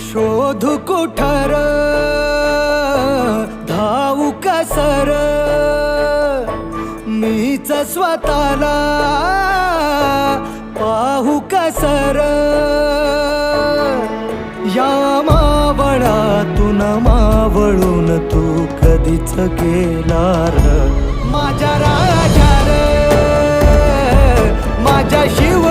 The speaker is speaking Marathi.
शोधू कुठार धावू कसर मीच स्वतःला पाहू कसर या मावळातून मावळून तू कधीच गेला र माझ्या राजा र माझ्या शिव